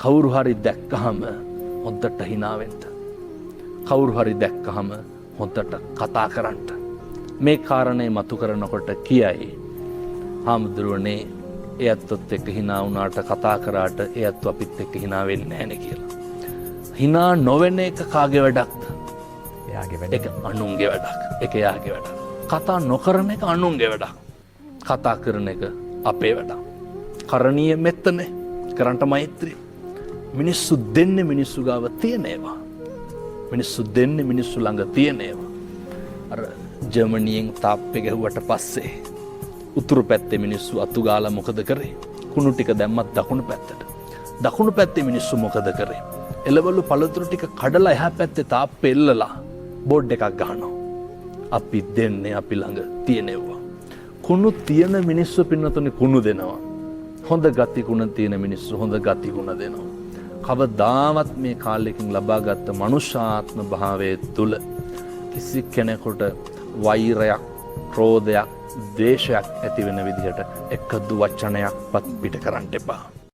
කවුරු හරි දැක්කහම හොඳට hina වෙන්න. කවුරු හරි දැක්කහම හොඳට කතා කරන්න. මේ කාරණේ මතු කරනකොට කියයි හාමුදුරුවනේ එයත්ොත් එක්ක hina වුණාට කතා කරාට එයත් අපිත් එක්ක hina වෙන්නේ නැහැ නේ කියලා. hina නොවෙන එක කාගේ වැඩක්ද? එයාගේ වැඩ. ඒක අනුන්ගේ වැඩක්. ඒක එයාගේ වැඩක්. කතා නොකරන එක අනුන්ගේ වැඩක්. කතා කරන එක අපේ වැඩක්. කරණීය මෙත්තනේ කරන්ට මෛත්‍රී. මිනිස්සු දෙන්නේ මිනිස්සු ගාව තියෙන ඒවා. මිනිස්සු දෙන්නේ මිනිස්සු ළඟ තියෙන ඒවා. අර ජර්මනියෙන් තාප්පේ ගැහුවට පස්සේ උතුරු පැත්තේ මිනිස්සු අතු ගාලා මොකද කරේ? කුණු ටික දැම්මත් දකුණු පැත්තට. දකුණු පැත්තේ මිනිස්සු මොකද කරේ? එළවලු පළතුරු ටික කඩලා එහා පැත්තේ තාප්පේ එල්ලලා බෝඩ් එකක් ගහනවා. අපි දෙන්නේ අපි ළඟ තියෙනවා. කුණු තියෙන මිනිස්සු පින්නතුනේ කුණු දෙනවා. හොඳ ගති ගුණ තියෙන මිනිස්සු හොඳ ගති ගුණ දෙනවා. කවදාවත් මේ කාලෙකින් ලබාගත් මනුෂ්‍යාත්ම භාවයේ තුල කිසි කෙනෙකුට වෛරයක්, ක්‍රෝධයක්, ද්වේෂයක් ඇති වෙන විදිහට එකදු වචනයක්වත් පිට කරන්න එපා.